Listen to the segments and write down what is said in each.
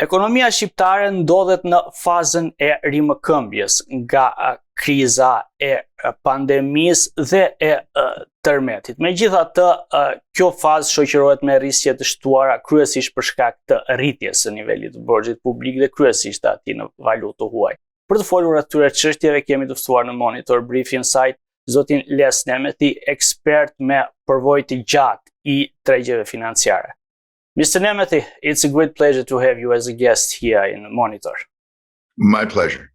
Ekonomia shqiptare ndodhet në fazën e rimëkëmbjes nga kriza e pandemisë dhe e tërmetit. Megjithatë, kjo fazë shoqërohet me rrisje të shtuara kryesisht për shkak të rritjes së nivelit të borxhit publik dhe kryesisht të atij në valutë huaj. Për të folur rreth këtyre çështjeve kemi të ftuar në monitor Breif Insight zotin Nemethy, ekspert me përvojë të gjatë i tregjeve financiare. Mr. Nemethy, it's a great pleasure to have you as a guest here in Monitor. My pleasure.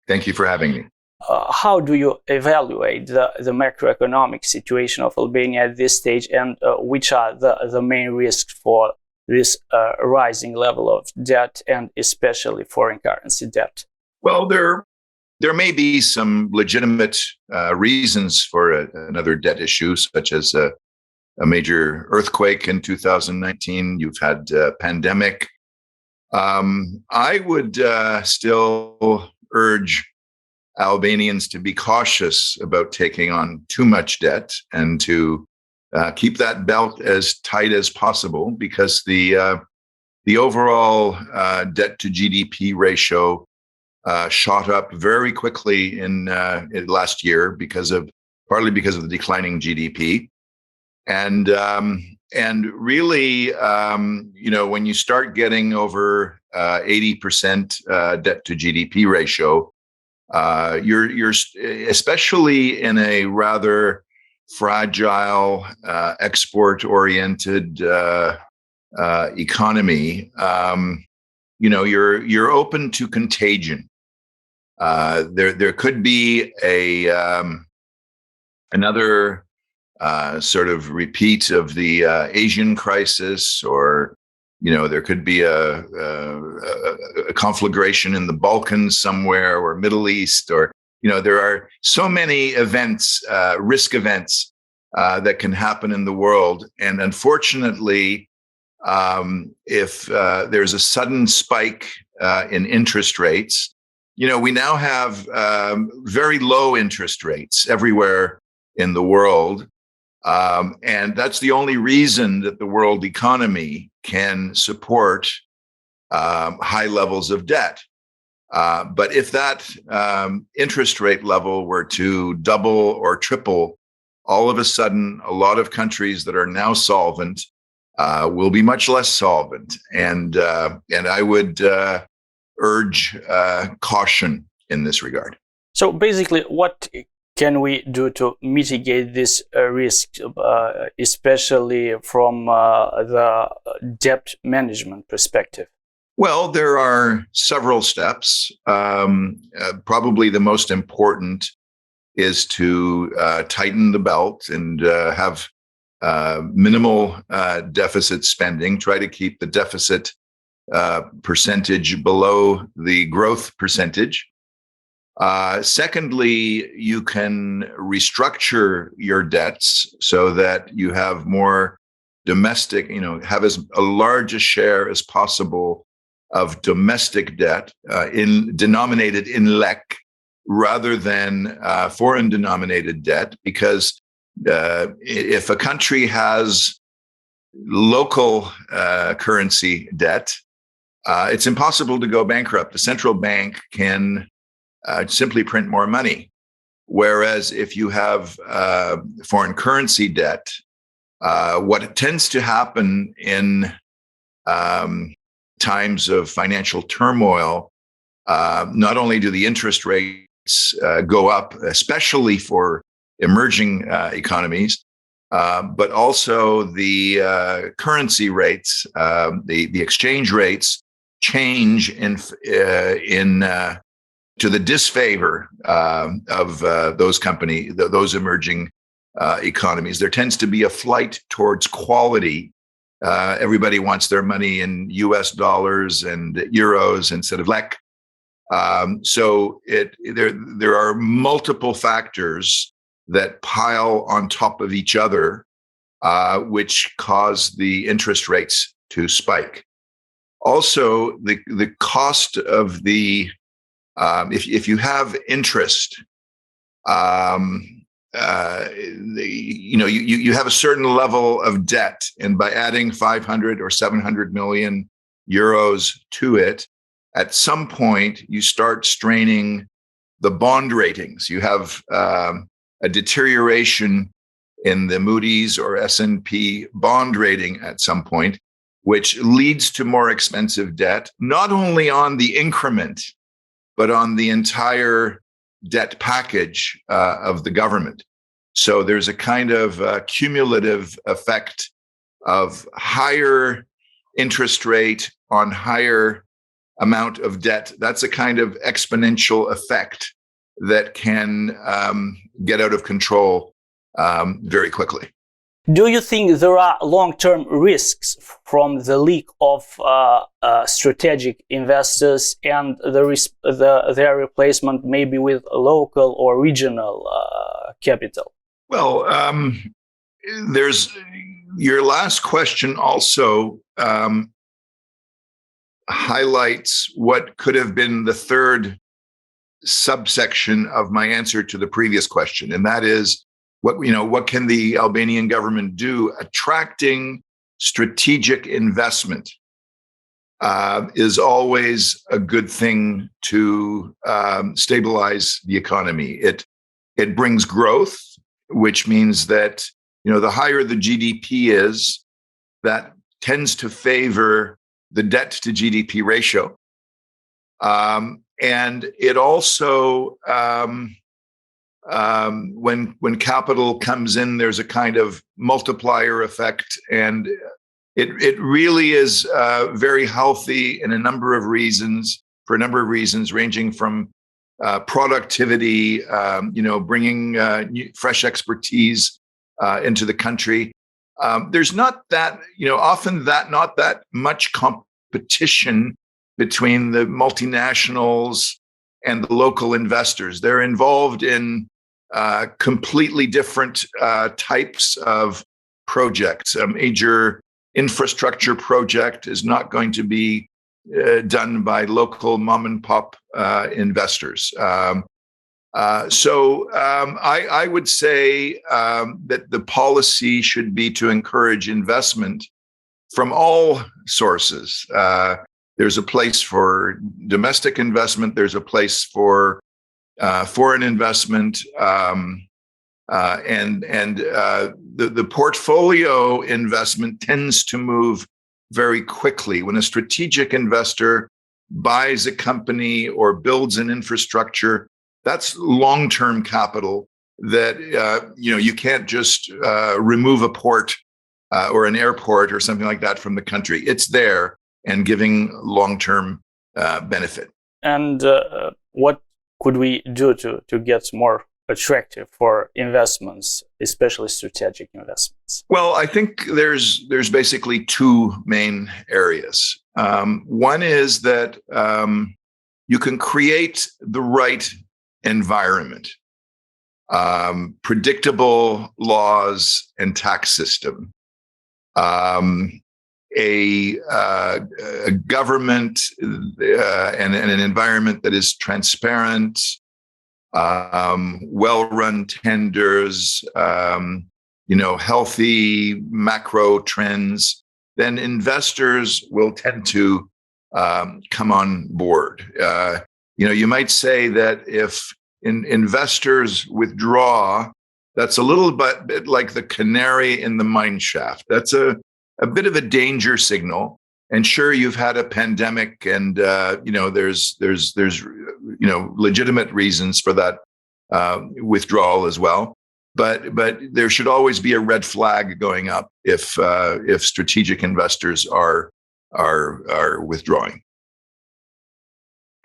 Thank you for having me. How do you evaluate the macroeconomic situation of Albania at this stage, and which are the main risks for this rising level of debt, and especially foreign currency debt? Well, there may be some legitimate reasons for another debt issue, such as a major earthquake in 2019. You've had a pandemic. I would still urge Albanians to be cautious about taking on too much debt and to keep that belt as tight as possible, because the overall debt to GDP ratio shot up very quickly in last year partly because of the declining GDP. And really, when you start getting over 80% debt to GDP ratio, you're especially in a rather fragile, export-oriented economy. You're open to contagion. There could be another sort of repeat of the Asian crisis, or there could be a conflagration in the Balkans somewhere, or Middle East, or there are so many events, risk events that can happen in the world, and unfortunately, if there's a sudden spike in interest rates, we now have very low interest rates everywhere in the world. And that's the only reason that the world economy can support high levels of debt. But if that interest rate level were to double or triple, all of a sudden, a lot of countries that are now solvent will be much less solvent. And I would urge caution in this regard. So basically, what can we do to mitigate this risk, especially from the debt management perspective? Well, there are several steps. Probably the most important is to tighten the belt and have minimal deficit spending. Try to keep the deficit percentage below the growth percentage. Secondly, you can restructure your debts so that you have more domestic, have as a large a share as possible of domestic debt denominated in lek rather than foreign denominated debt, because if a country has local currency debt, it's impossible to go bankrupt. The central bank can simply print more money. Whereas if you have foreign currency debt, what tends to happen in times of financial turmoil, not only do the interest rates go up, especially for emerging economies, but also the currency rates, the exchange rates change to the disfavor of those emerging economies. There tends to be a flight towards quality. Everybody wants their money in US dollars and euros instead of lek. So there are multiple factors that pile on top of each other, which cause the interest rates to spike. Also, the cost of the if you have interest, you have a certain level of debt, and by adding 500 or 700 million euros to it, at some point you start straining the bond ratings. You have a deterioration in the Moody's or S&P bond rating at some point, which leads to more expensive debt, not only on the increment, but on the entire debt package of the government. So there's a kind of cumulative effect of higher interest rate on higher amount of debt. That's a kind of exponential effect that can get out of control very quickly. Do you think there are long-term risks from the leak of strategic investors and their replacement maybe with local or regional capital? Well, there's your last question also highlights what could have been the third subsection of my answer to the previous question, and that is what can the Albanian government do? Attracting strategic investment is always a good thing to stabilize the economy. It brings growth, which means that the higher the GDP is, that tends to favor the debt to GDP ratio. And it also, when capital comes in, there's a kind of multiplier effect, and it really is very healthy in a number of reasons, ranging from productivity, bringing fresh expertise into the country. There's not that, often not that much competition between the multinationals and the local investors. They're involved in completely different types of projects. A major infrastructure project is not going to be done by local mom and pop investors. So I would say that the policy should be to encourage investment from all sources. There's a place for domestic investment. There's a place for foreign investment, and the portfolio investment tends to move very quickly. When a strategic investor buys a company or builds an infrastructure, that's long-term capital that you can't just remove a port or an airport or something like that from the country. It's there and giving long-term benefit. And what could we do to get more attractive for investments, especially strategic investments? Well, I think there's basically two main areas. One is that you can create the right environment, predictable laws and tax system, a government and an environment that is transparent, well-run tenders, healthy macro trends, then investors will tend to come on board. You might say that if investors withdraw, that's a little bit like the canary in the mine shaft. That's a bit of a danger signal. And sure, you've had a pandemic, and there's legitimate reasons for that withdrawal as well. But there should always be a red flag going up if strategic investors are withdrawing.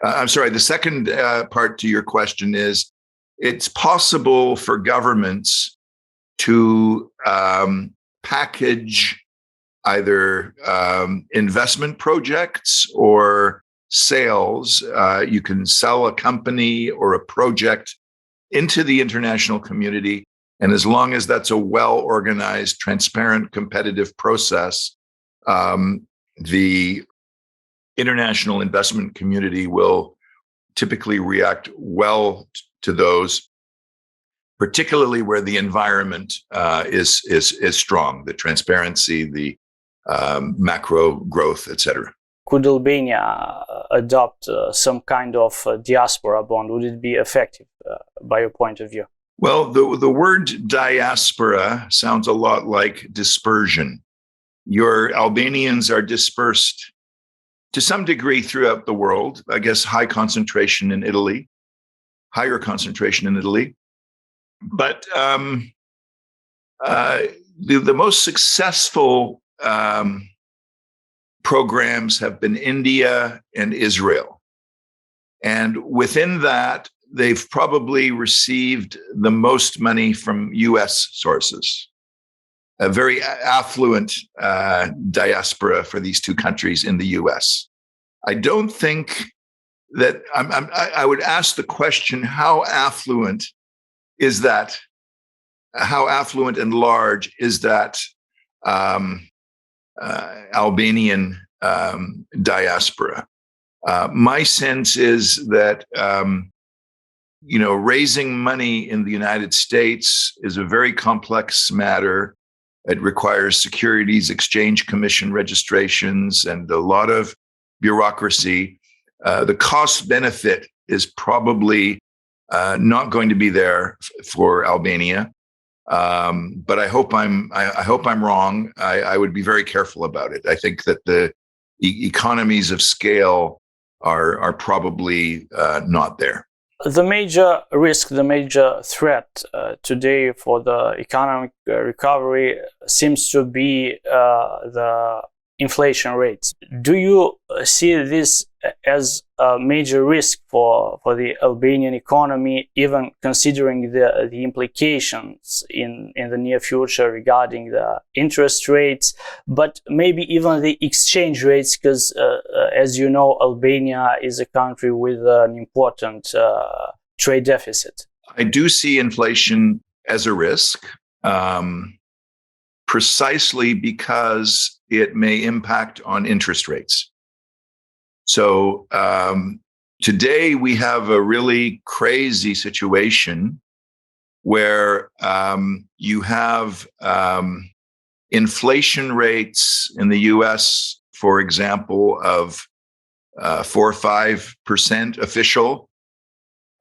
I'm sorry. The second part to your question is, it's possible for governments to package either investment projects or sales. You can sell a company or a project into the international community, and as long as that's a well-organized, transparent, competitive process, the international investment community will typically react well to those, particularly where the environment is strong, the transparency, the macro growth, etc. could Albania adopt some kind of diaspora bond? Would it be effective by your point of view? Well, the word diaspora sounds a lot like dispersion. Your Albanians are dispersed to some degree throughout the world. I guess higher concentration in Italy. But the most successful programs have been India and Israel. And within that, they've probably received the most money from US sources. A very affluent diaspora for these two countries in the US. I don't think that I would ask the question, how affluent is that? How affluent and large is that Albanian diaspora? My sense is that raising money in the United States is a very complex matter. It requires Securities Exchange Commission registrations and a lot of bureaucracy. The cost benefit is probably not going to be there for Albania. But I hope I'm wrong. I would be very careful about it. I think that the economies of scale are probably not there. The major risk, the major threat today for the economic recovery seems to be the inflation rates. Do you see this as a major risk for the Albanian economy, even considering the implications in the near future regarding the interest rates, but maybe even the exchange rates, because as you know, Albania is a country with an important trade deficit? I do see inflation as a risk, precisely because it may impact on interest rates. So today we have a really crazy situation where you have inflation rates in the US, for example, of 4 or 5% official,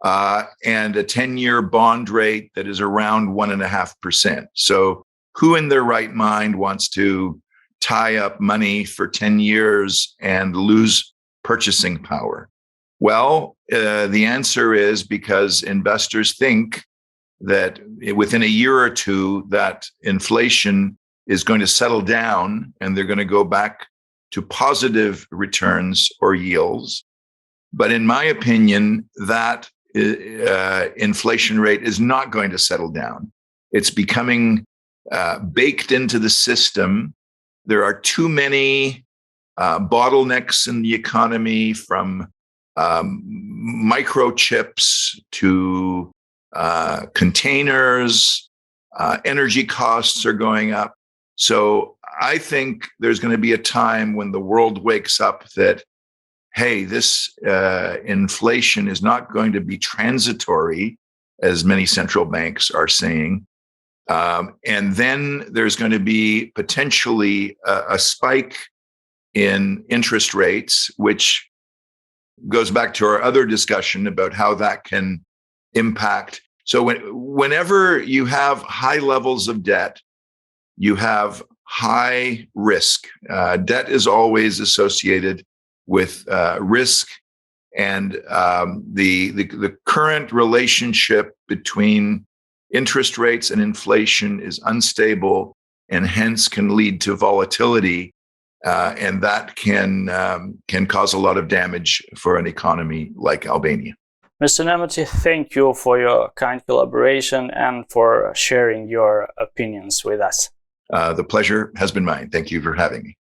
and a 10-year bond rate that is around 1.5%. So who in their right mind wants to tie up money for 10 years and lose purchasing power? Well, the answer is because investors think that within a year or two that inflation is going to settle down and they're going to go back to positive returns or yields. But in my opinion, that inflation rate is not going to settle down. It's becoming baked into the system. There are too many bottlenecks in the economy, from microchips to containers. Energy costs are going up. So I think there's going to be a time when the world wakes up that, hey, this inflation is not going to be transitory, as many central banks are saying. And then there's going to be potentially a spike in interest rates, which goes back to our other discussion about how that can impact. So whenever you have high levels of debt, you have high risk. Debt is always associated with risk, and the current relationship between interest rates and inflation is unstable, and hence can lead to volatility, and that can cause a lot of damage for an economy like Albania. Mr. Nemethy, thank you for your kind collaboration and for sharing your opinions with us. The pleasure has been mine. Thank you for having me.